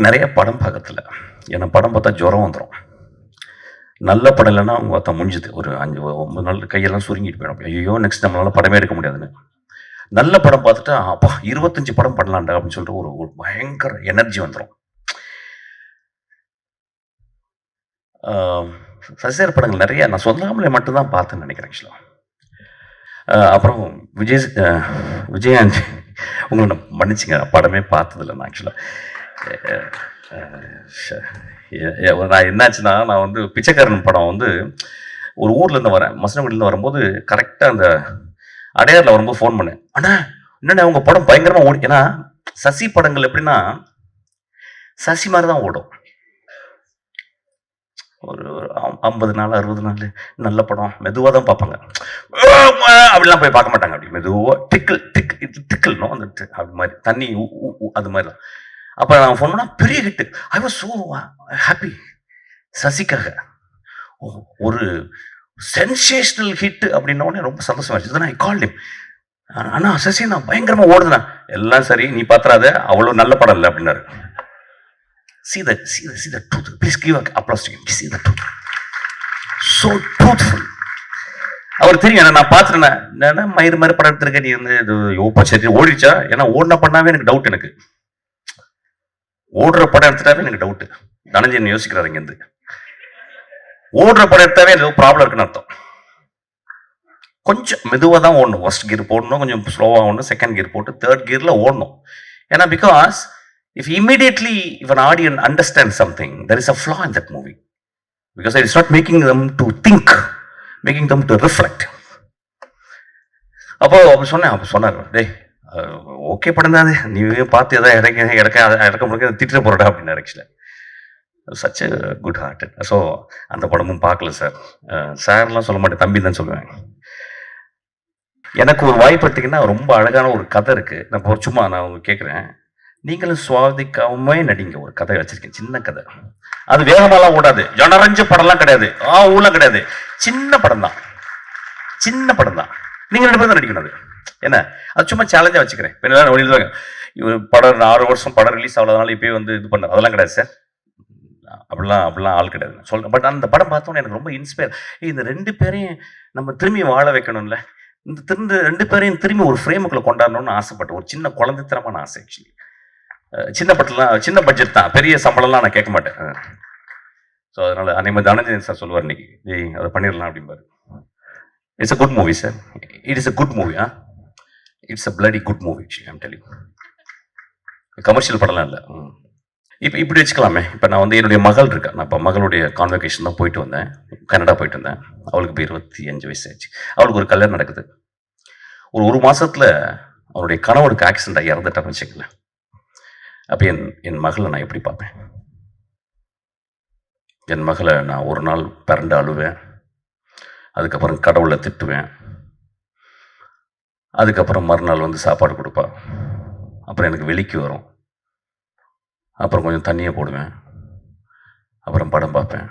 நிறைய படம் பார்க்கறதில்ல. ஏன்னா படம் பார்த்தா ஜுரம் வந்துரும். நல்ல படம் இல்லன்னா அவங்க பார்த்தா முடிஞ்சுது. ஒரு 5, 9 நாள் கையெல்லாம் சுருங்கிட்டு போயிடும். ஐயய்யோ! நெக்ஸ்ட் நம்மளால படமே எடுக்க முடியாதுன்னு. நல்ல படம் பார்த்துட்டா, அப்பா 25 படம் பண்ணலாம்டா அப்படின்னு சொல்லிட்டு ஒரு ஒரு பயங்கர எனர்ஜி வந்துரும். ஆ சசிசார் படங்கள் நிறைய நான் சொல்லாமலே மட்டும் தான் பார்த்தேன்னு நினைக்கிறேன் ஆக்சுவலா. அப்புறம் விஜயாந்த் உங்கள நான் மன்னிச்சுங்க. படமே பார்த்ததில்ல நான் ஆக்சுவலா. நான் என்னாச்சுன்னா, நான் வந்து பிச்சைக்காரன் படம் வந்து ஒரு ஊர்லேருந்து வரேன். மசனகுடியிலேருந்து வரும்போது கரெக்டாக அந்த அடையாரில் வரும்போது ஃபோன் பண்ணேன். அண்ணா என்னண்ணே உங்கள் படம் பயங்கரமாக ஓடி. ஏன்னா சசி படங்கள் எப்படின்னா சசி மாதிரி தான் ஓடும். ஒரு 50 நாள் 60 நாள் நல்ல படம் மெதுவாக தான் பார்ப்பாங்க. அப்படிலாம் போய் பார்க்க மாட்டாங்க. அப்படி மெதுவாக திக்கல்னும் அந்த அப்படி மாதிரி தண்ணி அது மாதிரி தான். அப்போ நான் ஃபோன் பண்ணால் பெரிய hit. I was so happy சசிக்காக. ஒரு சென்சேஷனல் ஹிட் அப்படின்னோடனே ரொம்ப சந்தோஷமாச்சு. I called him. அண்ணா சசி நான் பயங்கரமாக ஓடுதுண்ணா. எல்லாம் சரி நீ பார்த்துறாத, அவ்வளோ நல்ல படம் இல்லை அப்படின்னாரு. See the truth. Please give an applause to him. See the truth. So truthful. அவர் தெரியும் நான் பார்த்துட்டேன். மயிறு மாதிரி படம் எடுத்திருக்கேன். நீ வந்து இது சரி ஓடிச்சா? ஏன்னா ஓடின பண்ணாவே எனக்கு டவுட். எனக்கு ஓடுற படம் எடுத்துட்டாவே எனக்கு டவுட். தனஞ்சயன் யோசிக்கிறாரு இங்கேருந்து. ஓடுற படம் எடுத்தாவே ஏதோ ப்ராப்ளம் இருக்குன்னு அர்த்தம். கொஞ்சம் மெதுவாக தான் ஓடணும். ஃபர்ஸ்ட் கியர் போடணும், கொஞ்சம் ஸ்லோவாக ஓடணும், செகண்ட் கியர் போட்டு தேர்ட் கியரில் ஓடணும். ஏன்னா because if an audience understands something, there is a flaw in that movie. Because it's not making them to think, making them to reflect. அப்போ சொன்னார், டேய் ஓகே படம் தான் அது, நீ பார்த்து எதாவது இறக்க முடியாது திட்ட போறடா அப்படின்னு ஆக்சுவலா. Such good heart. ஸோ அந்த படமும் பார்க்கல சார். சார்லாம் சொல்ல மாட்டேன், தம்பி தான் சொல்லுவேன். எனக்கு ஒரு வாய்ப்பு எடுத்தீங்கன்னா ரொம்ப அழகான ஒரு கதை இருக்கு. நான் சும்மா நான் கேட்குறேன். நீங்களும் சுவாதிக்காம நடிங்க. ஒரு கதை வச்சிருக்கேன், சின்ன கதை. அது வேகமாலாம் ஓடாது, ஜனரஞ்ச படம்லாம் கிடையாது, ஊர்ல கிடையாது, சின்ன படம் தான். நீங்க 2 பேரும் தான் நடிக்கணும். அது என்ன, அது சும்மா சேலஞ்சா வச்சுக்கிறேன். இவர் படம் 6 வருஷம் படம் ரிலீஸ் ஆகலனால இப்பயே வந்து இது பண்ண அதெல்லாம் கிடையாது சார். அப்படிலாம் ஆள் கிடையாது சொல்றேன். பட் அந்த படம் பார்த்தோன்னே எனக்கு ரொம்ப இன்ஸ்பயர். இந்த 2 பேரையும் நம்ம திரும்பி வாழ வைக்கணும்ல. இந்த 2 பேரையும் திரும்பி ஒரு ஃப்ரேமுக்குள்ள கொண்டாடணும்னு ஆசைப்பட்டேன். ஒரு சின்ன குழந்தைத்தனமான ஆசை ஆக்சுவலி. சின்ன படத்துலாம் சின்ன பட்ஜெட் தான், பெரிய சம்பளம்லாம் நான் கேட்க மாட்டேன். ஸோ அதனால அன்னைக்கு தனஞ்சயன் சார் சொல்லுவார், இன்னைக்கு அதை பண்ணிடலாம் அப்படிம்பாரு. It's a good movie sir. It is a good movie. It's a bloody good movie actually. I'm telling. Commercial படம்லாம் இல்லை. இப்போ இப்படி வச்சுக்கலாமே. இப்போ நான் வந்து என்னுடைய மகள் இருக்கா. நான் இப்போ மகளுடைய கான்வெகேஷன் தான் போயிட்டு வந்தேன். கனடா போயிட்டு வந்தேன். அவளுக்கு இப்போ 25 வயசு ஆச்சு. அவளுக்கு ஒரு கல்யாணம் நடக்குது. ஒரு மாசத்துல அவனுடைய கணவனுக்கு ஆக்சிடென்ட் ஆகி இறந்துட்டான்னு வச்சுக்கங்களேன். அப்போ என் மகளை நான் எப்படி பார்ப்பேன்? என் மகளை நான் ஒரு நாள் பிறண்டு அழுவேன். அதுக்கப்புறம் கடவுளை திட்டுவேன். அதுக்கப்புறம் மறுநாள் வந்து சாப்பாடு கொடுப்பா. அப்புறம் எனக்கு வெளிக்கு வரும். அப்புறம் கொஞ்சம் தண்ணியை போடுவேன். அப்புறம் படம் பார்ப்பேன்.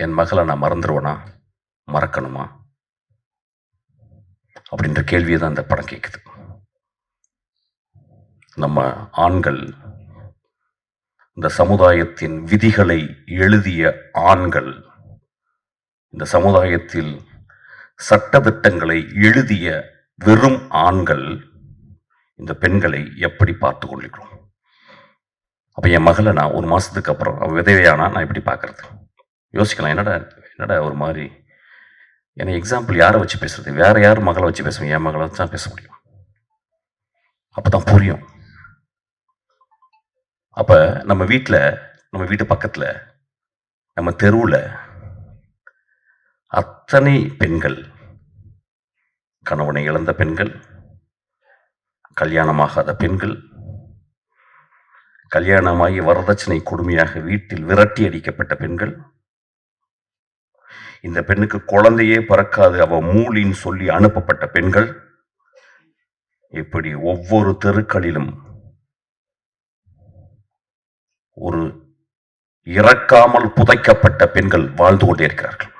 என் மகளை நான் மறந்துடுவேனா, மறக்கணுமா அப்படின்ற கேள்வியை தான் அந்த படம் கேட்குது. நம்ம ஆண்கள், இந்த சமுதாயத்தின் விதிகளை எழுதிய ஆண்கள், இந்த சமுதாயத்தில் சட்டதிட்டங்களை எழுதிய வெறும் ஆண்கள் இந்த பெண்களை எப்படி பார்த்து கொள்கிறோம்? அப்ப என் மகளை நான் ஒரு மாசத்துக்கு அப்புறம் அவ விதவையானா நான் எப்படி பார்க்கறது? யோசிக்கலாம். என்னடா ஒரு மாதிரி. ஏன்னா எக்ஸாம்பிள் யாரை வச்சு பேசுறது? வேற யார் மகளை வச்சு பேசுவேன்? என் மகளை வச்சு தான் பேச முடியும். அப்பதான் புரியும். அப்ப நம்ம வீட்டு பக்கத்துல, நம்ம தெருவுல அத்தனை பெண்கள், கணவனை இழந்த பெண்கள், கல்யாணமாகாத பெண்கள், கல்யாணமாகி வரதட்சணை கொடுமையாக வீட்டில் விரட்டி அடிக்கப்பட்ட பெண்கள், இந்த பெண்ணுக்கு குழந்தையே பிறக்காது அவ மூலின்னு சொல்லி அனுப்பப்பட்ட பெண்கள், இப்படி ஒவ்வொரு தெருக்களிலும் ஒரு இறக்காமல் புதைக்கப்பட்ட பெண்கள் வாழ்ந்து கொண்டே இருக்கிறார்கள்.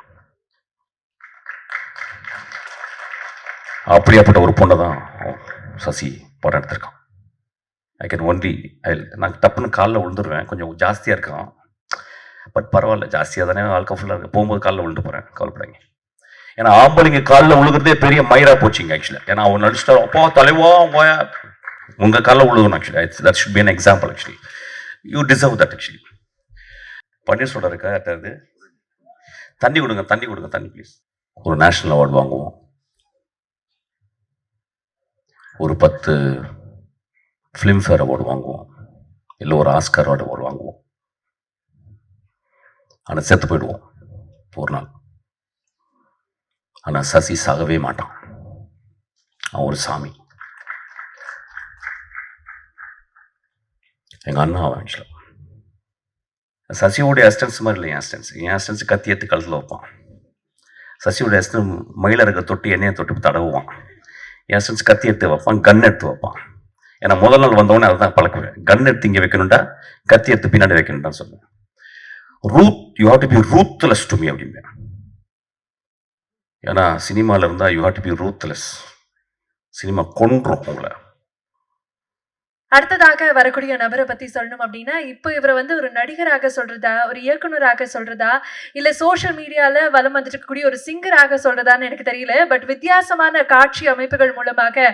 அப்படியாப்பட்ட ஒரு பொண்ணை தான் சசி படம் எடுத்திருக்கான். ஐ கேன் ஒன்லி நான் டப்புன்னு காலில் விழுந்துருவேன், கொஞ்சம் ஜாஸ்தியாக இருக்கான். பட் பரவாயில்ல, ஜாஸ்தியாக தானே வாழ்க்கை ஃபுல்லாக இருக்கு, போகும்போது காலில் விழுந்து போகிறேன், கவலைப்படாங்க. ஏன்னா ஆம்பளைங்க காலில் விழுகிறதே பெரிய மயிரா போச்சுங்க ஆக்சுவலாக. ஏன்னா அவன் நடிச்சிட்டா அப்பா தலைவா உங்கள் காலில் விழுகணும் actually. That should be an example actually. You deserve that actually. பன்னீர் சோடா இருக்கா யார்ட்டாவது? தண்ணி கொடுங்க, தண்ணி கொடுங்க, தண்ணி ப்ளீஸ். ஒரு நேஷ்னல் அவார்டு வாங்குவோம், ஒரு 10 ஃபிலிம்ஃபேர் அவார்டு வாங்குவோம், இல்லை ஒரு ஆஸ்கர் அவார்டு வாங்குவோம். ஆனால் செத்து போயிடுவோம் ஒரு நாள். ஆனால் சசி சாகவே மாட்டான், அவன் ஒரு சாமி. எங்கள் அண்ணா அவன் ஆக்சுவலாக சசியோடைய அசிஸ்டன்ஸ் மாதிரி இல்லை. என் அசிஸ்டன்ஸ் கத்தி எடுத்து கழுத்தில் வைப்பான். சசியோடைய அசிஸ்டன்ஸ் மயில இருக்க தொட்டி எண்ணெயை தொட்டு தடவுவான். என் அசிஸ்டன்ஸ் கத்தி எடுத்து வைப்பான், கன் எடுத்து வைப்பான். ஏன்னா முதல் நாள் வந்தவொடனே அதை தான் பழக்குவேன். கன் எடுத்து இங்கே வைக்கணும்டா, கத்தி எடுத்து பின்னாடி வைக்கணும்டான்னு சொல்லுவேன். You have to be ruthless to me அப்படிம்பேன். ஏன்னா சினிமாவில் இருந்தால் you have to be ruthless. Cinema கொன்றும் உங்களை. அடுத்ததாக வரக்கூடிய நபரை பத்தி சொல்லணும் அப்படின்னா, இப்போ இவரை வந்து ஒரு நடிகராக சொல்றதா, ஒரு இயக்குனராக சொல்றதா, இல்ல சோஷியல் மீடியால வலம் வந்துட்டு இருக்கக்கூடிய ஒரு சிங்கராக சொல்றதான்னு எனக்கு தெரியல. பட் வித்தியாசமான காட்சி அமைப்புகள் மூலமாக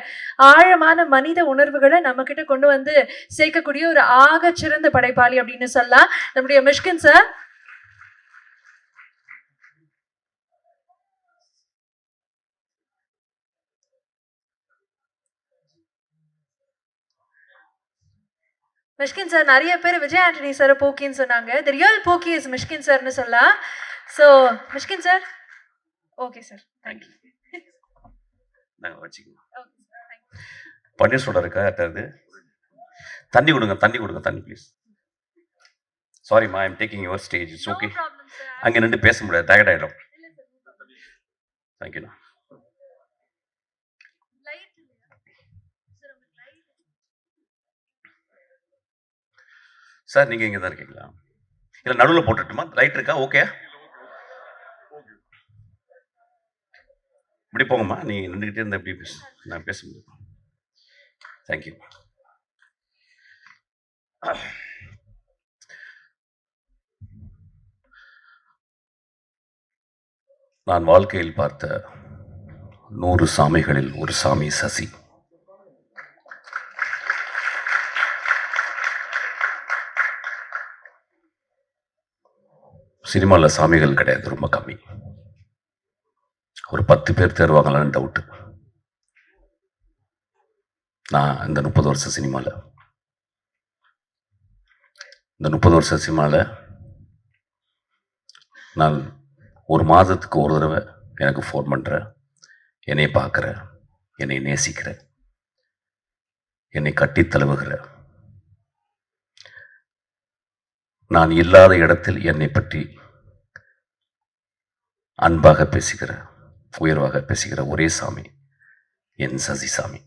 ஆழமான மனித உணர்வுகளை நம்ம கிட்ட கொண்டு வந்து சேர்க்கக்கூடிய ஒரு ஆகச்சிறந்த படைப்பாளி அப்படின்னு சொல்லலாம் நம்முடைய மிஷ்கின் சார். மிஷ்கின் சார் நிறைய பேர் விஜய் ஆண்டனி சார் போக்கின்னு சொன்னாங்க. தி ரியல் போக்கி இஸ் மிஷ்கின் சார்னு சொல்லலாம். So Mysskin sir, okay sir, thank you. நாங்கள் வச்சுக்கோங்க. பன்னீர் சோடா இருக்கா யார்ட்டாவது? தண்ணி கொடுங்க, தண்ணி கொடுங்க, தண்ணி ப்ளீஸ். சாரிம்மா, I am taking your stage. It's okay. அங்கே நின்று பேச முடியாது, டயர்ட் ஆகிடும். தேங்க்யூண்ணா. சார் நீங்கள் இங்கே தான் இருக்கீங்களா? இல்லை நடுவில் போட்டுட்டுமா? லைட் இருக்கா? ஓகே, இப்படி போங்கம்மா. நீங்கள் நின்றுக்கிட்டே இருந்தால் எப்படி நான் பேச முடியும்? தேங்க்யூ. நான் வாழ்க்கையில் பார்த்த 100 சாமிகளில் ஒரு சாமி சசி. சினிமாவில் சாமிகள் கிடையாது, ரொம்ப கம்மி. ஒரு 10 பேர் தேர்வாங்களான்னு டவுட்டு. நான் இந்த 30 வருஷ சினிமாவில் நான் ஒரு மாதத்துக்கு ஒரு தடவை எனக்கு ஃபோன் பண்ணுற, என்னை பார்க்குற, என்னை நேசிக்கிற, என்னை கட்டி தழுவுகிற, நான் இல்லாத இடத்தில் என்னை பற்றி அன்பாக பேசுகிற, உயர்வாக பேசுகிற ஒரே சாமி என் சசி சாமி.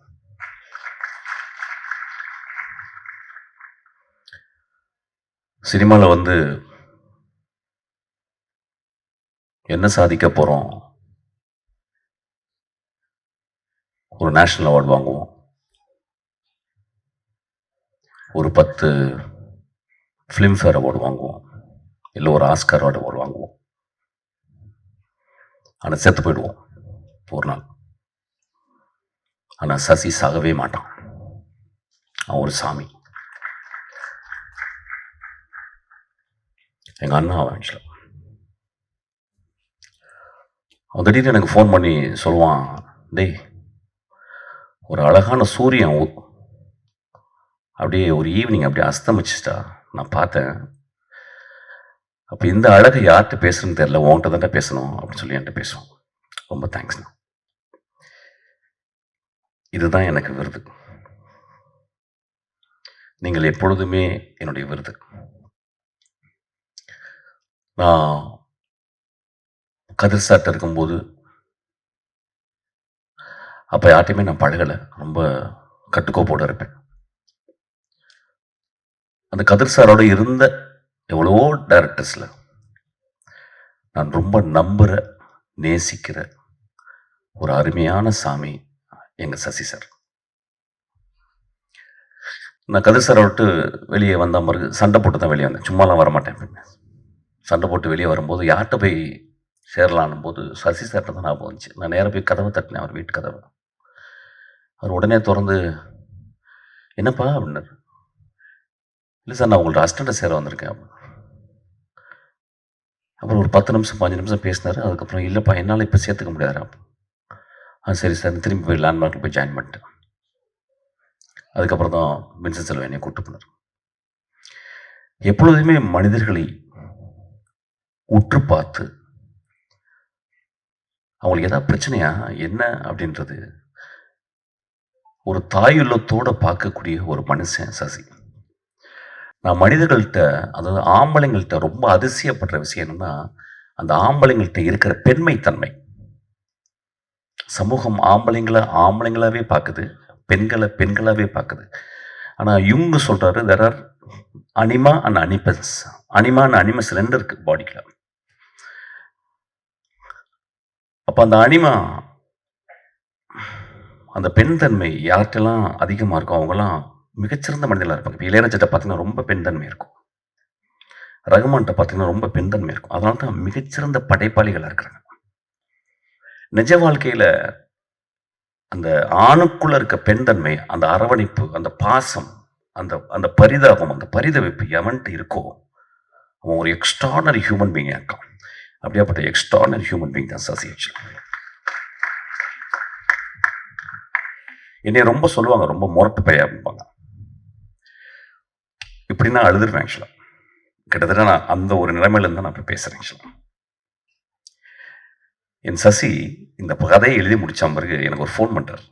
சினிமாவில் வந்து என்ன சாதிக்க போகிறோம்? ஒரு நேஷ்னல் அவார்டு வாங்குவோம், ஒரு 10 ஃபிலிம்ஃபேர் அவார்டு வாங்குவோம், இல்லை ஒரு ஆஸ்கர் அவார்டு வாங்குவோம். ஆனால் செத்து போயிடுவோம் ஒரு நாள். ஆனால் சசி சாகவே மாட்டான், அவன் ஒரு சாமி. எங்கள் அண்ணா அவன் ஆக்சுவலாக. அவன் திடீர்னு எனக்கு ஃபோன் பண்ணி சொல்லுவான், டேய் ஒரு அழகான சூரியன் அப்படியே ஒரு ஈவினிங் அப்படியே அஸ்தமிச்சிட்டா நான் பார்த்தேன். அப்போ இந்த அழகை யார்கிட்ட பேசுறதுன்னு தெரியல, உன்கிட்ட தான்டா பேசணும் அப்படின்னு சொல்லி என்கிட்ட பேசுவோம். ரொம்ப தேங்க்ஸ்ண்ணா. இதுதான் எனக்கு விருது. நீங்கள் எப்பொழுதுமே என்னுடைய விருது. நான் கதிர் சார்ட்ட இருக்கும்போது அப்போ யார்ட்டையுமே நான் பழகலை, ரொம்ப கட்டுக்கோப்போடு இருப்பேன். அந்த கதிர் சாரோட இருந்த எவ்வளவோ டைரக்டர்ஸில் நான் ரொம்ப நம்புகிற, நேசிக்கிற ஒரு அருமையான சாமி எங்கள் சசி சார். நான் கதிர் சாரை விட்டு வெளியே வந்த பிறகு சண்டை போட்டு தான் வெளியே வந்தேன். சும்மாலாம் வரமாட்டேன் எப்பயுமே. சண்டை போட்டு வெளியே வரும்போது யார்கிட்ட போய் சேரலான்னும் போது சசி சார்கிட்ட தான் ஞாபகம் வந்துச்சு. நான் நேராக போய் கதவை தட்டினேன், அவர் வீட்டு கதவை. அவர் உடனே திறந்து, என்னப்பா அப்படின்னாரு. இல்லை சார், நான் உங்கள்ட்ட அசிஸ்டண்ட்டை சேர வந்திருக்கேன் அப்படின்னு. அப்புறம் ஒரு 10 நிமிஷம் 15 நிமிஷம் பேசினார். அதுக்கப்புறம் இல்லைப்பா என்னால் இப்போ சேர்த்துக்க முடியாது. சரி சார், திரும்பி போய் லேண்ட்மார்க்கில் போய் ஜாயின் பண்ணிட்டேன். அதுக்கப்புறம் தான் வின்சென்ட் செல்வம் என்னை கூப்பிட்டு போனார். எப்பொழுதுமே மனிதர்களை உற்று பார்த்து அவங்களுக்கு ஏதாவது பிரச்சனையா என்ன அப்படின்றது ஒரு தாயுள்ளத்தோடு பார்க்கக்கூடிய ஒரு மனுஷன் சசி. நான் மனிதர்கள்ட்ட, அதாவது ஆம்பளைங்கள்ட்ட ரொம்ப அதிசயப்படுற விஷயம் என்னன்னா, அந்த ஆம்பளைங்கள்ட்ட இருக்கிற பெண்மைத்தன்மை. சமூகம் ஆம்பளைங்களாவே பார்க்குது, பெண்களை பெண்களாவே பார்க்குது. ஆனால் இவங்க சொல்றாரு, there are anima and animals. Anima and animals 2 இருக்கு பாடிக்குள்ள. அப்போ அந்த அனிமா, அந்த பெண் தன்மை யார்கிட்டலாம் அதிகமாக இருக்கும் அவங்கலாம் மிகச்சிறந்த மனிதர்களாக இருப்பாங்க. இப்போ இளையராஜாட்ட பார்த்தீங்கன்னா ரொம்ப பெண் தன்மை இருக்கும். ரகுமான்கிட்ட பார்த்தீங்கன்னா ரொம்ப பெண் தன்மை இருக்கும். அதனால தான் மிகச்சிறந்த படைப்பாளிகளாக இருக்கிறாங்க. நிஜ வாழ்க்கையில் அந்த ஆணுக்குள்ள இருக்க பெண் தன்மை, அந்த அரவணைப்பு, அந்த பாசம், அந்த அந்த பரிதாபம், அந்த பரிதவிப்பு எவன்ட்டு இருக்கோ அவன் ஒரு எக்ஸ்ட்ரானரி ஹியூமன் பீயிங்காக இருக்கான். அப்படியாப்பட்ட எக்ஸ்ட்ரானரி ஹியூமன் பீயிங் தான் சசி. என்னை ரொம்ப சொல்லுவாங்க, ரொம்ப முரட்டு பையா அப்படிம்பாங்க. இப்படின்னா அழுதுருவேன் ஆக்சுவலாக. கிட்டத்தட்ட நான் அந்த ஒரு நிலைமையிலேருந்து நான் இப்போ பேசுகிறேன் ஆக்சுவலாக. என் சசி இந்த கதையை எழுதி முடிச்ச பிறகு எனக்கு ஒரு ஃபோன் பண்ணுறார்.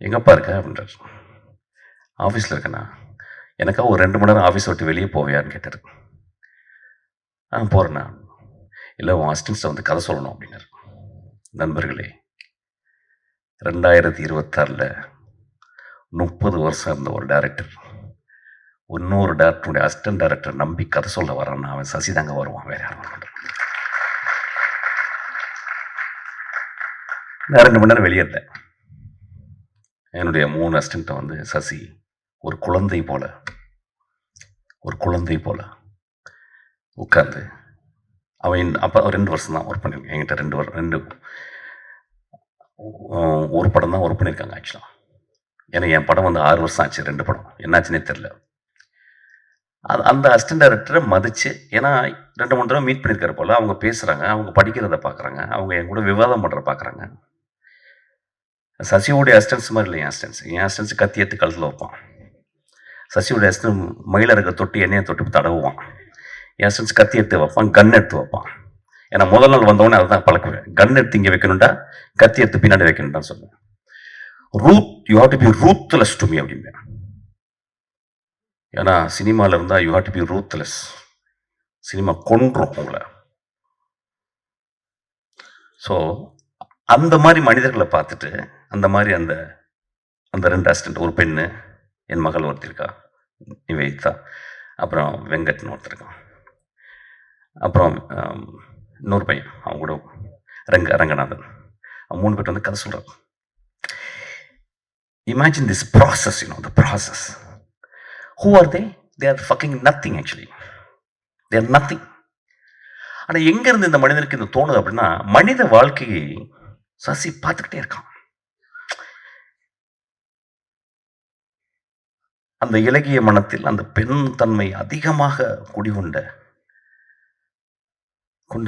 எங்கப்பா இருக்க அப்படின்றார். ஆஃபீஸில் இருக்கேண்ணா. எனக்காக ஒரு 2 மணி நேரம் ஆஃபீஸ் விட்டு வெளியே போவியான்னு கேட்டார். போகிறேண்ணா. இல்லை, உன் அசிஸ்டன்ஸை வந்து கதை சொல்லணும் அப்படின்னாரு. நண்பர்களே, 2026 30 வருஷம் இருந்த ஒரு டைரக்டர் இன்னொரு டேரக்டருடைய அசிஸ்டன்ட் டைரக்டர் நம்பி கதை சொல்ல வரான்னா அவன் சசி தாங்க வருவான், வேற யாரும் வர. நான் 2 மணி நேரம் வெளியே இருந்தேன். என்னுடைய 3 அசிஸ்டண்ட்டை வந்து சசி ஒரு குழந்தை போல உட்காந்து, அவன் அப்போ 2 வருஷம் தான் ஒர்க் பண்ணியிருக்கேன் என்கிட்ட. ஒரு படம் தான் ஒர்க் பண்ணியிருக்காங்க ஆக்சுவலாக. ஏன்னா என் படம் வந்து 6 வருஷம் ஆச்சு. 2 படம் என்னாச்சுன்னே தெரில. அந்த அசிஸ்டன்ட் டைரக்டரை மதித்து, ஏன்னா 2-3 தடவை மீட் பண்ணியிருக்காரு போல். அவங்க பேசுகிறாங்க, அவங்க படிக்கிறத பார்க்குறாங்க, அவங்க என் கூட விவாதம் பண்ணுற பார்க்குறாங்க. சசியோடைய அசிஸ்டன்ஸ் மாதிரி இல்லை என் அசிஸ்டன்ஸ் கத்தி எடுத்து கழுத்தில் வைப்பான். சசியோடைய அசிஸ்டன்ட் மயில இருக்க தொட்டு எண்ணெயை தொட்டு தடவுவான். என் அசிஸ்டன்ஸ் கத்தி எடுத்து வைப்பான், கன் எடுத்து வைப்பான். ஏன்னா முதல் நாள் வந்தவொடனே அதை தான் பழக்குவேன். கன் எடுத்து இங்கே வைக்கணும்டா, கத்தி எடுத்து பின்னாடி வைக்கணும்டான்னு சொல்லுவேன். You have to be ruthless to me அப்படிம்பேன். ஏன்னா சினிமாவில் இருந்தால் you have to be ruthless. Cinema கொன்றும் உங்களை. ஸோ அந்த மாதிரி மனிதர்களை பார்த்துட்டு, அந்த மாதிரி அந்த 2 அசிஸ்டன்ட், ஒரு பெண்ணு, என் மகள் ஒருத்தர் இருக்கா நிவேதிதா, அப்புறம் வெங்கட்னு ஒருத்தர் இருக்கான், அப்புறம் இன்னொரு பையன் அவங்க கூட ரங்கநாதன், 3 பேர் வந்து கதை சொல்கிறாங்க. Imagine this process, the process. Who are they? They are fucking nothing actually. They are nothing. ஆனால் எங்கேருந்து இந்த மனிதனுக்கு இந்த தோணுது அப்படின்னா, மனித வாழ்க்கையை சசி பார்த்துக்கிட்டே இருக்கான். அந்த இலகிய மனத்தில் அந்த பெண் தன்மை அதிகமாக குடிகொண்ட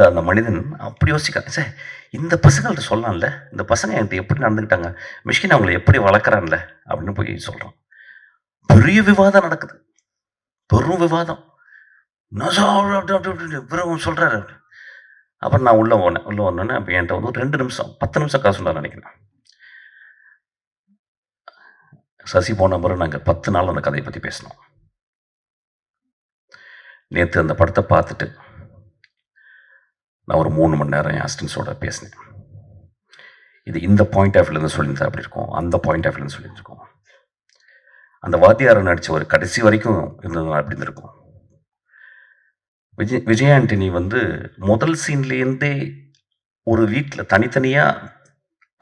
அந்த மனிதன் அப்படி யோசிக்கிறான். சார், இந்த பசங்கள்ட்ட சொல்லலாம்ல, இந்த பசங்க என்கிட்ட எப்படி நடந்துக்கிட்டாங்க, மிஷ்கின் அவங்களை எப்படி வளர்க்குறான்ல அப்படின்னு போய் சொல்கிறான். பெரிய விவாதம் நடக்குது, பெரும் விவாதம். இவரும் சொல்கிறாரு. அப்புறம் நான் உள்ளே வந்தோன்னே அப்போ என்கிட்ட வந்து 2 நிமிஷம் 10 நிமிஷம் கதை சொன்னார் நினைக்கிறேன். சசி போன பிறகு நாங்கள் 10 நாள் அந்த கதையை பற்றி பேசினோம். நேற்று அந்த படத்தை பார்த்துட்டு நான் ஒரு 3 மணி நேரம் என் அசிஸ்டன்ஸோட பேசினேன். இது இந்த பாயிண்ட் ஆஃப் வியூலேருந்து சொல்லியிருந்தா அப்படி இருக்கும், அந்த பாயிண்ட் ஆஃப் வியூலேருந்து சொல்லியிருக்கோம். அந்த வாத்தியாரை நடித்த ஒரு கடைசி வரைக்கும் இருந்தது அப்படி இருந்திருக்கும். விஜய் ஆண்டனி வந்து முதல் சீன்லேருந்தே ஒரு வீட்டில் தனித்தனியாக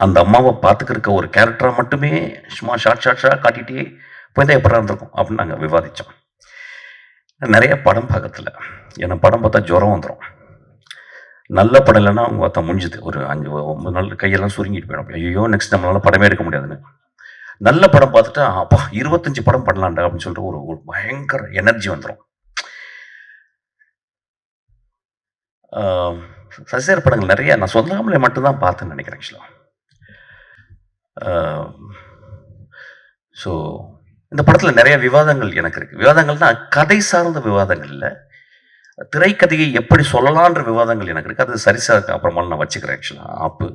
அந்த அம்மாவை பார்த்துக்கிருக்க ஒரு கேரக்டராக மட்டுமே சும்மா ஷார்ட்ஸாக காட்டிகிட்டே போய் தான் எப்படா இருந்திருக்கும் அப்படின்னு நாங்கள் விவாதித்தோம். நிறைய படம் பார்க்கறதில்ல. ஏன்னா படம் பார்த்தா ஜுரம் வந்துடும். நல்ல படம் இல்லைன்னா அவங்க பார்த்தா முடிஞ்சுது. ஒரு 5-9 நாள் கையெல்லாம் சுருங்கிட்டு போயிடும். ஐயோ நெக்ஸ்ட் நம்மளால படமே எடுக்க முடியாதுன்னு. நல்ல படம் பார்த்துட்டா அப்பா 25 படம் பண்ணலாம்டா அப்படின்னு சொல்லிட்டு ஒரு ஒரு பயங்கர எனர்ஜி வந்துடும். சசிசார் படங்கள் நிறைய நான் சொல்லாமலே மட்டும்தான் பார்த்தேன்னு நினைக்கிறேன் ஆக்சுவலாக. ஸோ இந்த படத்தில் நிறைய விவாதங்கள் எனக்கு இருக்குது. விவாதங்கள்னா கதை சார்ந்த விவாதங்கள் இல்லை, திரைக்கதையை எப்படி சொல்லலான்ற விவாதங்கள் எனக்கு இருக்குது. அது சரிசாருக்கு அப்புறமா நான் வச்சுக்கிறேன். ஆக்சுவலாக ஆப்பு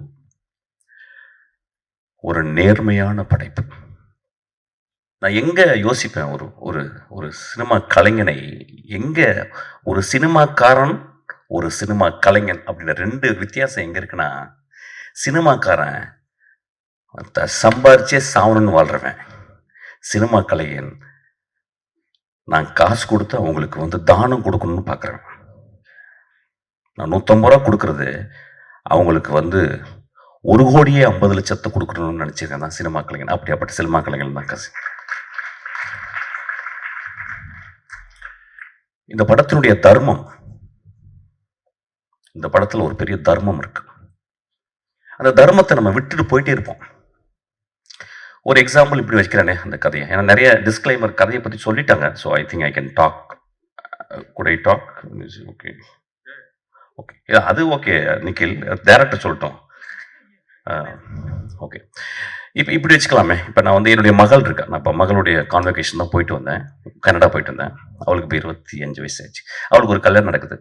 ஒரு நேர்மையான படைப்பு. நான் எங்கே யோசிப்பேன், ஒரு ஒரு ஒரு சினிமா கலைஞனை எங்கே, ஒரு சினிமாக்காரன் ஒரு சினிமா கலைஞன் அப்படின்ற 2 வித்தியாசம் எங்கே இருக்குன்னா, சினிமாக்காரன் சம்பாரிச்சே சாவணுன்னு வாழ்றவன். சினிமா கலைஞன் நான் காசு கொடுத்து அவங்களுக்கு தானம் கொடுக்கணும்னு பார்க்குறேன். நான் 150 ரூபா கொடுக்கறது அவங்களுக்கு 1,50,00,000 கொடுக்கணும்னு நினச்சிருக்கேன் தான் சினிமா கலைஞன். அப்படியாப்பட்ட சினிமா கலைஞன் தான் காசு. இந்த படத்தினுடைய தர்மம், இந்த படத்தில் ஒரு பெரிய தர்மம் இருக்கு. அந்த தர்மத்தை நம்ம விட்டுட்டு போயிட்டே இருப்போம். ஒரு எக்ஸாம்பிள் இப்படி வச்சுக்கிறானே அந்த கதையை, ஏன்னா நிறைய டிஸ்க்ளைமர் கதையை பற்றி சொல்லிட்டாங்க. So I think I can talk. Could I talk? Okay okay, அது ஓகே நிக்கில், டேரக்டர் சொல்லட்டும். ஓகே, இப்போ இப்படி வச்சுக்கலாமே. இப்போ நான் என்னுடைய மகள் இருக்கா, நான் இப்போ மகளுடைய கான்வெகேஷன் தான் போயிட்டு வந்தேன், கனடா போயிட்டு வந்தேன். அவளுக்கு இப்போ 25 வயசு ஆச்சு. அவளுக்கு ஒரு கல்யாணம் நடக்குது.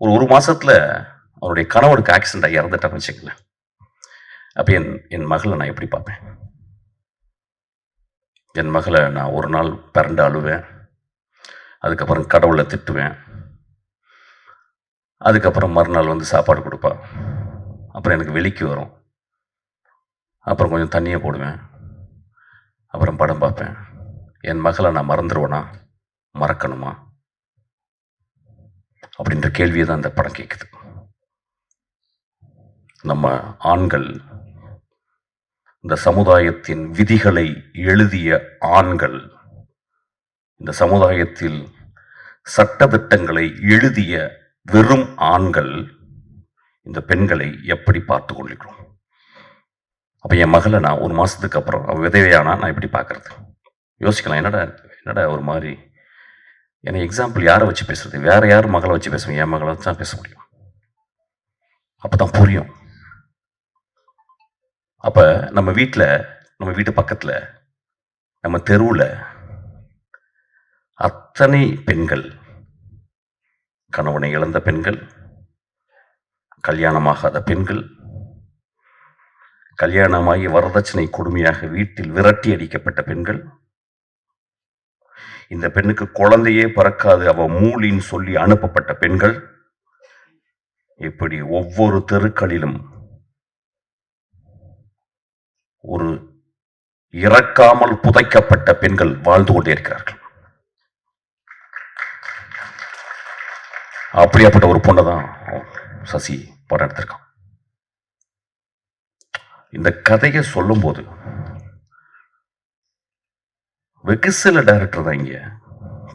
ஒரு மாசத்துல அவருடைய கணவருக்கு ஆக்சிடென்ட் ஆகி இறந்துட்டான்னு வச்சுக்கங்களேன். அப்போ என் மகளை நான் எப்படி பார்ப்பேன்? என் மகளை நான் ஒரு நாள் பிறண்டு அழுவேன், அதுக்கப்புறம் கடவுளை திட்டுவேன், அதுக்கப்புறம் மறுநாள் சாப்பாடு கொடுப்பா, அப்புறம் எனக்கு வெளிக்கு வரும், அப்புறம் கொஞ்சம் தண்ணியை போடுவேன், அப்புறம் படம் பார்ப்பேன். என் மகளை நான் மறந்துடுவேனா, மறக்கணுமா அப்படின்ற கேள்வியை தான் இந்த படம் கேட்குது. நம்ம ஆண்கள், இந்த சமுதாயத்தின் விதிகளை எழுதிய ஆண்கள், இந்த சமுதாயத்தில் சட்டதிட்டங்களை எழுதிய வெறும் ஆண்கள் இந்த பெண்களை எப்படி பார்த்து கொள்கிறோம்? அப்போ என் மகளை நான் ஒரு மாதத்துக்கு அப்புறம் விதவையானா நான் எப்படி பார்க்கறது? யோசிக்கலாம். என்னடா ஒரு மாதிரி, ஏன்னா எக்ஸாம்பிள் யாரை வச்சு பேசுறது? வேற யார் மகளை வச்சு பேசுவேன்? என் மகளை தான் பேச முடியும். அப்போ தான் புரியும். அப்போ நம்ம வீட்டு பக்கத்தில், நம்ம தெருவில் அத்தனை பெண்கள், கணவனை இழந்த பெண்கள், கல்யாணமாகாத பெண்கள், கல்யாணமாகி வரதட்சணை கொடுமையாக வீட்டில் விரட்டி அடிக்கப்பட்ட பெண்கள், இந்த பெண்ணுக்கு குழந்தையே பிறக்காது அவ மூலின்னு சொல்லி அனுப்பப்பட்ட பெண்கள், இப்படி ஒவ்வொரு தெருக்களிலும் ஒரு இறக்காமல் புதைக்கப்பட்ட பெண்கள் வாழ்ந்து கொண்டே இருக்கிறார்கள். அப்படியாப்பட்ட ஒரு பொண்ணை தான் சசி படம் எடுத்திருக்கான். இந்த கதையை சொல்லும் போது வெகு சில டைரக்டர் தான் இங்க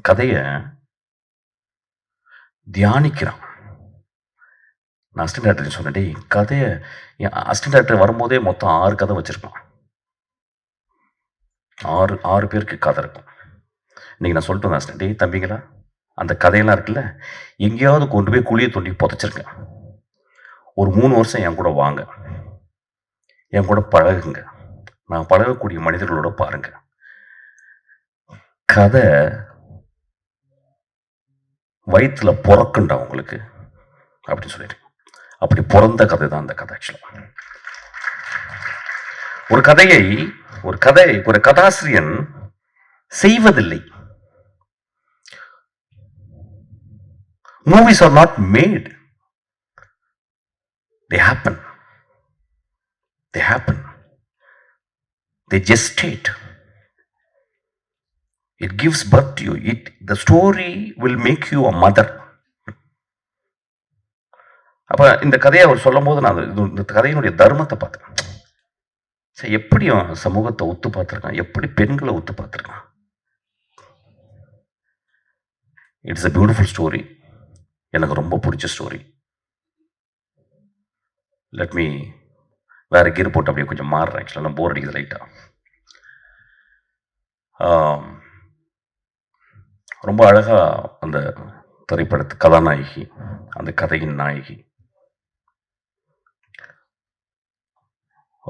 கதையை தியானிக்கிறான். நான் அசிஸ்டன்ட் டைரக்டர் சொன்னேன், கதையை அசிஸ்டன்ட் டைரக்டர் வரும்போதே மொத்தம் 6 கதை வச்சிருப்பான். 6 பேருக்கு கதை இருக்கும். இன்னைக்கு நான் சொல்லிட்டு வந்தேன் அசிஸ்டன்ட், தம்பிங்களா அந்த கதையெல்லாம் இருக்குல்ல, எங்கேயாவது கொண்டு போய் குழியை தோண்டி புதைச்சிருக்கேன். ஒரு 3 வருஷம் என் கூட வாங்க, என் கூட பழகுங்க, நான் பழகக்கூடிய மனிதர்களோட பாருங்க. கதை வயிற்றுல பிறக்குண்டா உங்களுக்கு அப்படின்னு சொல்லிட்டு, அப்படி பிறந்த கதை தான் அந்த கதை. ஆக்சுவலா ஒரு கதாசிரியன் செய்வதில்லை. Movies are not made. They happen. They gestate. It gives birth to you. The story will make you a mother. அப்போ இந்த கதையை அவர் சொல்லும் போது நான் இந்த கதையினுடைய தர்மத்தை பார்த்தேன். சரி, எப்படி அவன் சமூகத்தை ஒத்து பார்த்துருக்கான், எப்படி பெண்களை ஒத்து பார்த்துருக்கான். It's a beautiful story. எனக்கு ரொம்ப பிடிச்ச ஸ்டோரி. லெட் மீ வேற கீர் போட்டு அப்படியே கொஞ்சம் மாறுறேன். ஆக்சுவலாக நான் போர் அடிக்குது லைட்டாக. ரொம்ப அழகாக அந்த திரைப்படத்து கதாநாயகி, அந்த கதையின் நாயகி,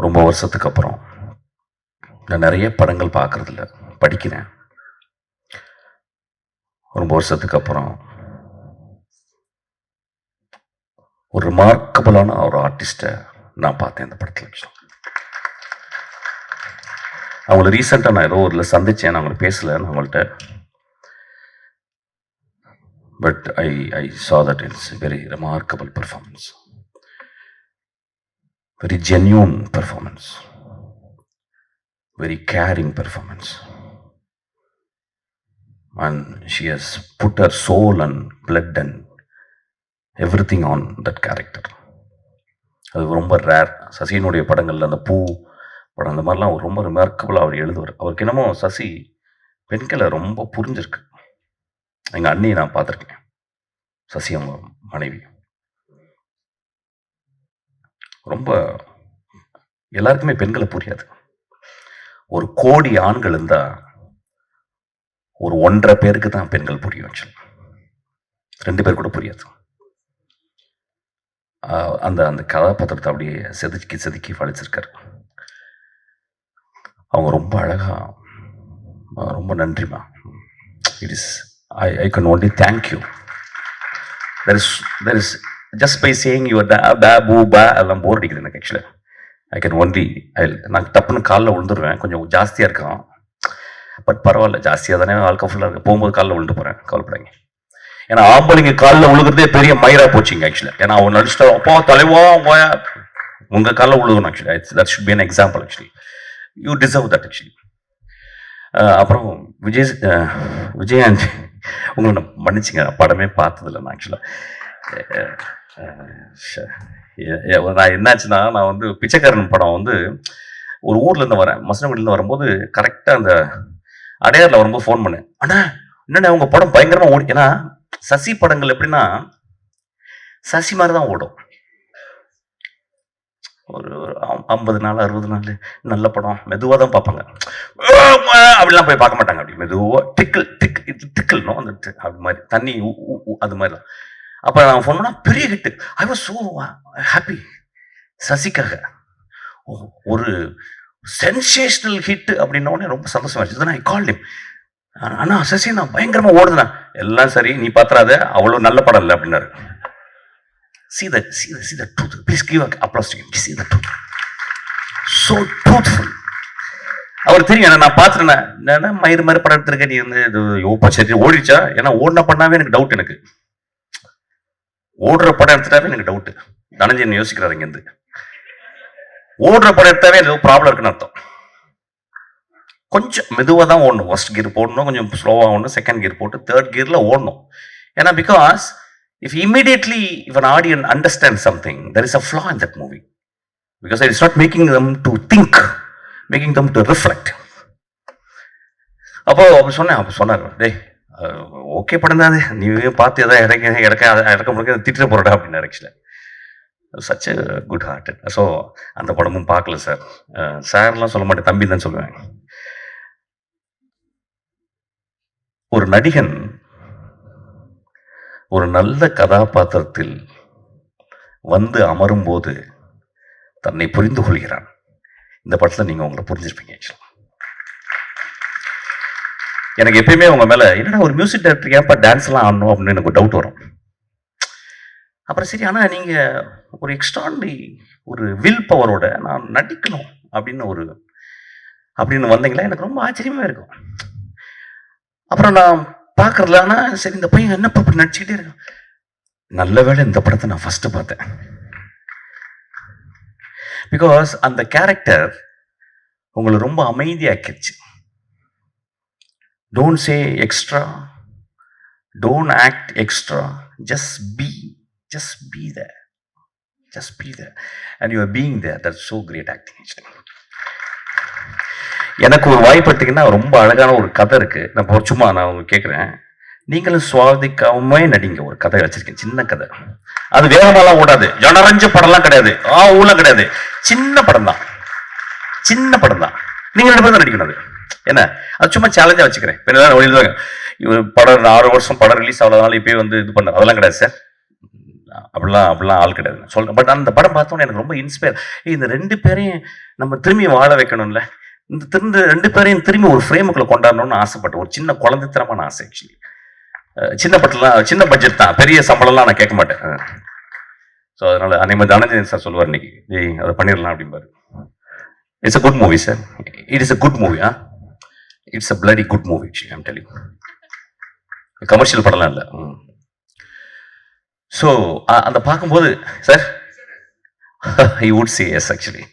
ரொம்ப வருஷத்துக்கு அப்புறம், நான் நிறைய படங்கள் பார்க்கறதில்ல, படிக்கிறேன். ரொம்ப வருஷத்துக்கு அப்புறம் ஒரு ரிமார்க்கபிளான ஒரு ஆர்டிஸ்ட்டை நான் பார்த்தேன் இந்த படத்தில். அவங்கள ரீசெண்டாக நான் ஏதோ ஒரு சந்தித்தேன், நான் அவங்களை பேசலை நான் அவங்கள்ட்ட. But I saw that it's a very remarkable performance, very genuine performance, very caring performance, and she has put her soul and blood and everything on that character. அது ரொம்ப ரேர். சசியினுடைய படங்கள்ல அந்த பூ படம் அந்த மாதிரிலாம் அவர் ரொம்ப ரிமார்க்கபிளாக அவர் எழுதுவார். அவருக்கு என்னமோ சசி பெண்களை ரொம்ப புரிஞ்சிருக்கு. எங்கள் அண்ணியை நான் பார்த்துருக்கேன், சசி அவங்க மனைவி. ரொம்ப எல்லாருக்குமே பெண்களை புரியாது. ஒரு கோடி ஆண்கள் இருந்தால் ஒரு 1.5 பேருக்கு தான் பெண்கள் புரியும். 2 பேர் கூட புரியாது. அந்த அந்த கதாபாத்திரத்தை அப்படியே செதுக்கி செதுக்கி வளைச்சிருக்காரு. அவங்க ரொம்ப அழகா, ரொம்ப நன்றிமா. It is I can only thank you. There is just by saying your பே பூ பே அதெல்லாம் போர் அடிக்குது எனக்கு. ஆக்சுவலாக ஐ கேன் ஒன்லி நான் டப்புன்னு காலில் விழுந்துருவேன். கொஞ்சம் ஜாஸ்தியாக இருக்கான், பட் பரவாயில்ல, ஜாஸ்தியாக தானே வாழ்க்கை ஃபுல்லாக இருக்கு. போகும்போது காலில் விழுந்து போகிறேன், கவலைப்படாங்க. ஏன்னா ஆம்பளைங்க காலில் விழுகிறதே பெரிய மயிரா போச்சுங்க ஆக்சுவலாக. ஏன்னா அவன் நடிச்சிட்டா அப்பா தலைவா உங்கள் காலில் விழுகணும். Actually that should be an example. Actually you deserve that actually. அப்புறம் விஜயாந்த் உங்களை நான் மன்னிச்சிங்க, நான் படமே பார்த்ததில்லை நான் ஆக்சுவலாக. நான் என்னாச்சுன்னா, நான் வந்து பிச்சைக்காரன் படம் வந்து ஒரு ஊர்லேருந்து வரேன், மசனகுடியிலேருந்து வரும்போது கரெக்டாக அந்த அடையாரில் வரும்போது ஃபோன் பண்ணேன். அண்ணா என்னண்ணா உங்கள் படம் பயங்கரமாக ஓடி. ஏன்னா சசி படங்கள் எப்படின்னா சசி மாதிரி தான் ஓடும். ஒரு 50 நாள் 60 நாள் நல்ல படம் மெதுவாக தான் பார்ப்பாங்க. அப்படிலாம் போய் பார்க்க மாட்டாங்க. அப்படி மெதுவாக டிக்கல்னும் அந்த அப்படி மாதிரி தண்ணி அது மாதிரி தான். அப்போ நான் ஃபோன் பண்ணால் பெரிய hit. I was so happy. சசிக்காக ஒரு சென்சேஷனல் ஹிட் அப்படின்னோடனே ரொம்ப சந்தோஷமாச்சு. நான் ஐ கால்ட் ஹிம். அண்ணா சசி நான் பயங்கரமாக ஓடுதுண்ணா. எல்லாம் சரி, நீ பார்த்துறாத, அவ்வளோ நல்ல படம் இல்லை அப்படின்னாரு. See the truth. Please give applause to him. See the truth. So truthful. அவர் தெரியும் நான் பார்த்துட்டேன். என்ன மயிறு மாதிரி படம் எடுத்திருக்கேன், நீ வந்து இது சரி ஓடிச்சா? ஏன்னா ஓடின பண்ணாவே எனக்கு டவுட். எனக்கு ஓடுற படம் எடுத்துட்டாவே எனக்கு டவுட்டு. தனஞ்சயன் யோசிக்கிறாரு இங்கேருந்து. ஓடுற படம் எடுத்தாவே ஏதோ ப்ராப்ளம் இருக்குன்னு அர்த்தம். கொஞ்சம் மெதுவாக தான் ஓடணும். ஃபர்ஸ்ட் கியர் போடணும், கொஞ்சம் ஸ்லோவாக ஓடணும், செகண்ட் கியர் போட்டு தேர்ட் கியரில் ஓடணும். ஏன்னா because if an audience understands something, there is a flaw in that movie, because it is not making them to think, making them to reflect. அப்போ சொன்னார், டேய் ஓகே படம் தான், நீ பார்த்து எதாவது இறக்க முடியாது திட்ட போறடா அப்படின்னாரு. ஆக்சுவலாக such a good heart. So அந்த படமும் பார்க்கல சார். சார்லாம் சொல்ல மாட்டேன், தம்பி தான் சொல்லுவேன். ஒரு நடிகன் ஒரு நல்ல கதாபாத்திரத்தில் வந்து அமரும் போது தன்னை புரிந்து கொள்கிறான். இந்த படத்தில் நீங்கள் உங்களை புரிஞ்சிருப்பீங்க. எனக்கு எப்பயுமே உங்க மேல என்னடா ஒரு மியூசிக் டைரக்டர் ஏன்ப்பா டான்ஸ்லாம் ஆடணும் அப்படின்னு எனக்கு ஒரு டவுட் வரும். அப்புறம் சரி, ஆனால் நீங்கள் ஒரு எக்ஸ்ட்ரானரி ஒரு வில் பவரோட நான் நடிக்கணும் அப்படின்னு வந்தீங்களா, எனக்கு ரொம்ப ஆச்சரியமாக இருக்கும். அப்புறம் நான் பார்க்கறதுல, ஆனால் சரி இந்த பையன் என்னப்பா இப்படி நடிச்சுக்கிட்டே இருக்கான். நல்ல வேளை இந்த படத்தை நான் ஃபர்ஸ்ட் பார்த்தேன். பிகாஸ் அந்த கேரக்டர் உங்களை ரொம்ப அமைதியாக்கிடுச்சு. Don't say extra, don't act extra, just be there. Just be there. And you are being there. That's so great acting actually. எனக்கு ஒரு வாய்ப்பு எடுத்தீங்கன்னா ரொம்ப அழகான ஒரு கதை இருக்கு. நான் சும்மா நான் கேட்குறேன். நீங்களும் சுவாதிக்காம நடிங்க. ஒரு கதை வச்சிருக்கேன், சின்ன கதை. அது வேகமாலாம் ஓடாது, ஜனரஞ்ச படம்லாம் கிடையாது, ஊழலாம் கிடையாது, சின்ன படம் தான், சின்ன படம் தான். நீங்க 2 பேரும் தான் நடிக்கணும். அது என்ன, அது சும்மா சேலஞ்சா வச்சுக்கிறேன். படம் 6 வருஷம் படம் ரிலீஸ் ஆகாதனால இப்பயே வந்து இது பண்ண அதெல்லாம் கிடையாது சார். அப்படிலாம் ஆள் கிடையாது சொல்றேன். பட் அந்த படம் பார்த்தோன்னே எனக்கு ரொம்ப இன்ஸ்பயர். இந்த 2 பேரையும் நம்ம திரும்பி வாழ வைக்கணும்ல, இந்த 2 பேரையும் திரும்பி ஒரு ஃப்ரேமுக்குள்ள கொண்டாடணும்னு ஆசைப்பட்டேன். ஒரு சின்ன குழந்தைத்தனமான ஆசை ஆக்சுவலி. சின்ன பட்ஜெட் தான், பெரிய சம்பளம்லாம் நான் கேட்க மாட்டேன். ஸோ அதனால அன்னைக்கு தனஞ்சயன் சார் சொல்லுவார், இன்னைக்கு அதை பண்ணிடலாம் அப்படிம்பாரு. It's a good movie sir. It is a good movie. It's a bloody good movie actually. I'm telling, commercial படம்லாம் இல்லை. ஸோ அந்த பார்க்கும்போது sir I would say yes actually.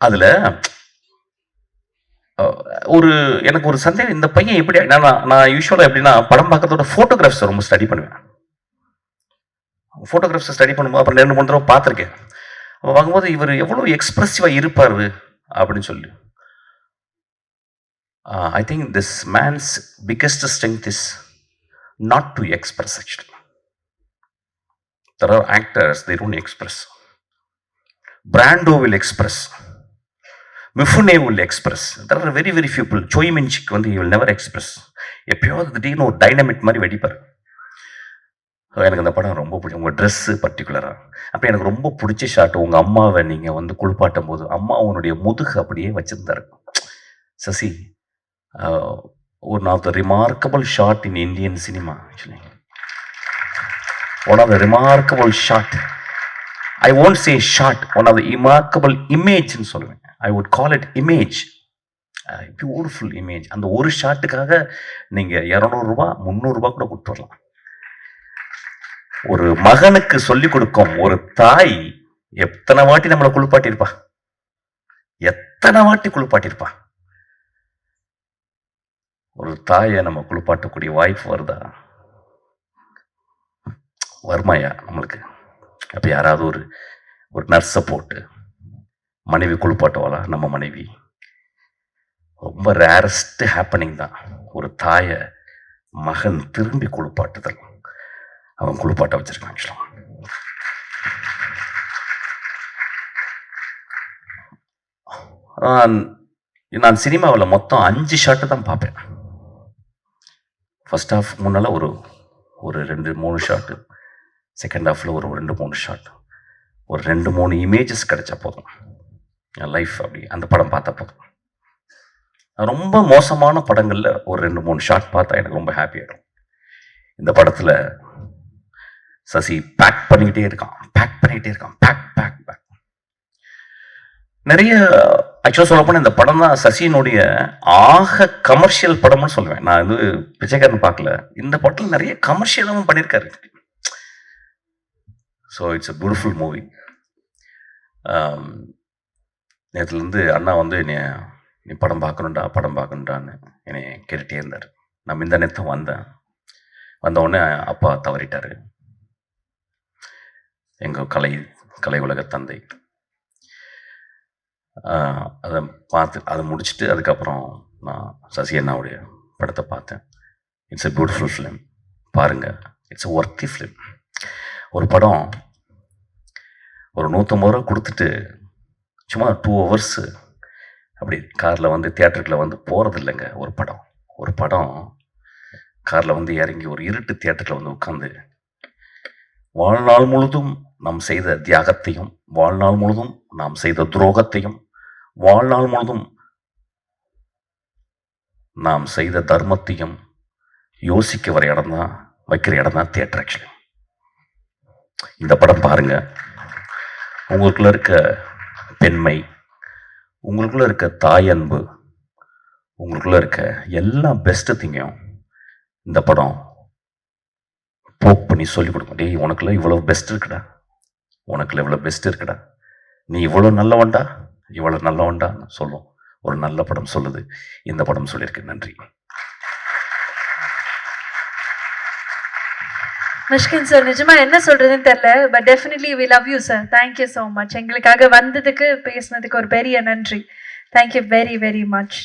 அதில் எனக்கு ஒரு சந்தேகம், இந்த பையன் எப்படி, நான் யூஸ்வலாக எப்படின்னா படம் பார்க்கறதோட ஃபோட்டோகிராஃப்ஸை ரொம்ப ஸ்டடி பண்ணுவேன். ஃபோட்டோகிராஃப்ஸை ஸ்டடி பண்ணும்போது அப்புறம் 2-3 தடவை பார்த்துருக்கேன். அப்போ பார்க்கும்போது இவர் எவ்வளோ எக்ஸ்பிரசிவாக இருப்பார் அப்படின்னு சொல்லி. I think this man's biggest strength is not to express actually. There are actors, they don't express. Brando will express. Mifune will express. There are very few people. Choi Min-sik வந்து he will never express. எப்பயாவது திடீர்னு ஒரு dynamic மாதிரி வெடிப்பார். எனக்கு அந்த படம் ரொம்ப பிடிக்கும். உங்கள் ட்ரெஸ்ஸு பர்டிகுலராக. அப்போ எனக்கு ரொம்ப பிடிச்ச ஷாட், உங்கள் அம்மாவை நீங்கள் வந்து குளிப்பாட்டும் போது அம்மா உன்னுடைய முதுகு அப்படியே வச்சுருந்தாரு. Sasi, one of the remarkable shot in Indian cinema actually. One of the remarkable shot, I won't say shot, one of the remarkable இமேஜ்னு சொல்லுவேன். I would call it image, beautiful image. அந்த ஒரு ஷாட்டுக்காக நீங்கள் 200 ரூபா 300 ரூபா கூட கொடுத்து வரலாம். ஒரு மகனுக்கு சொல்லிக் கொடுக்கும் ஒரு தாய் எத்தனை வாட்டி நம்மளை குளிப்பாட்டியிருப்பா, எத்தனை வாட்டி குளிப்பாட்டியிருப்பா. ஒரு தாயை நம்ம குளிப்பாட்டக்கூடிய வாய்ப்பு வருதா, வருமாயா நம்மளுக்கு? அப்போ யாராவது ஒரு நர்ஸை போட்டு மனைவி குளிப்பாட்டுவாளா? நம்ம மனைவி ரொம்ப ரேரஸ்ட் ஹேப்பனிங் தான். ஒரு தாயை மகன் திரும்பி குளிப்பாட்டுதல், அவன் குளிப்பாட்ட வச்சிருக்கான் ஆக்சுவலாக. நான் சினிமாவில் மொத்தம் 5 ஷாட்டு தான் பார்ப்பேன். ஃபர்ஸ்ட் ஹாஃப் முன்னால் ஒரு 2-3 ஷாட்டு, செகண்ட் ஹாஃபில் ஒரு 2-3 ஷாட், ஒரு 2-3 இமேஜஸ் கிடைச்சா போதும் என் லைஃப். அப்படி அந்த படம் பார்த்தா போதும். ரொம்ப மோசமான படங்களில் ஒரு 2-3 ஷாட் பார்த்தா எனக்கு ரொம்ப ஹாப்பியாகிடும். இந்த படத்தில் சசி பேக் பண்ணிக்கிட்டே இருக்கான், பேக். நிறைய ஆக்சுவலாக சொல்ல போனால் இந்த படம் தான் சசியினுடைய ஆக கமர்ஷியல் படம்னு சொல்லுவேன். நான் வந்து பிச்சைக்காரன் பார்க்கல, இந்த படத்தில் நிறைய கமர்ஷியலாகவும் பண்ணியிருக்காரு. So it's a beautiful movie. நேற்றுலேருந்து அண்ணா வந்து நீ படம் பார்க்கணுன்டான்னு என்னை கேட்டுகிட்டே இருந்தார். நான் இந்த நேரத்தும் வந்தவுடனே அப்பா தவறிட்டார், எங்கள் கலை உலக தந்தை. அதை முடிச்சுட்டு அதுக்கப்புறம் நான் சசி அண்ணாவுடைய படத்தை பார்த்தேன். இட்ஸ் எ பியூட்டிஃபுல் ஃபிலிம், பாருங்கள். It's a worthy film. ஒரு படம் ஒரு 150 ரூபா கொடுத்துட்டு சும்மா 2 hours அப்படி காரில் வந்து தியேட்டருக்குள்ள வந்து போகிறது இல்லைங்க. ஒரு படம் காரில் வந்து இறங்கி ஒரு இருட்டு தியேட்டரில் வந்து உட்காந்து வாழ்நாள் முழுதும் நாம் செய்த தியாகத்தையும், வாழ்நாள் முழுதும் நாம் செய்த துரோகத்தையும், வாழ்நாள் முழுதும் நாம் செய்த தர்மத்தையும் யோசிக்க வைக்கிற இடம் தான் தியேட்டர் ஆக்சுவலி. இந்த படம் பாருங்க. உங்களுக்குள்ள இருக்க பெண்மை, உங்களுக்குள்ள இருக்க தாய் அன்பு, உங்களுக்குள்ள இருக்க எல்லா பெஸ்ட் திங்கையும் இந்த படம் போக் பண்ணி சொல்லிக் கொடுக்கும். டேய், உனக்குள்ள இவ்வளோ பெஸ்ட் இருக்குடா, உனக்குள்ள இவ்வளோ பெஸ்ட் இருக்குடா, நீ இவ்வளோ நல்லவன்டான்னு சொல்லும். ஒரு நல்ல படம் சொல்லுது, இந்த படம் சொல்லியிருக்கு. நன்றி. மிஷ்கின் சார் நிஜமா என்ன சொல்றதுன்னு தெரியல, but definitely we love you sir. Thank you so much. எங்களுக்காக வந்ததுக்கு பேசினதுக்கு ஒரு பெரிய நன்றி. Thank you very very much.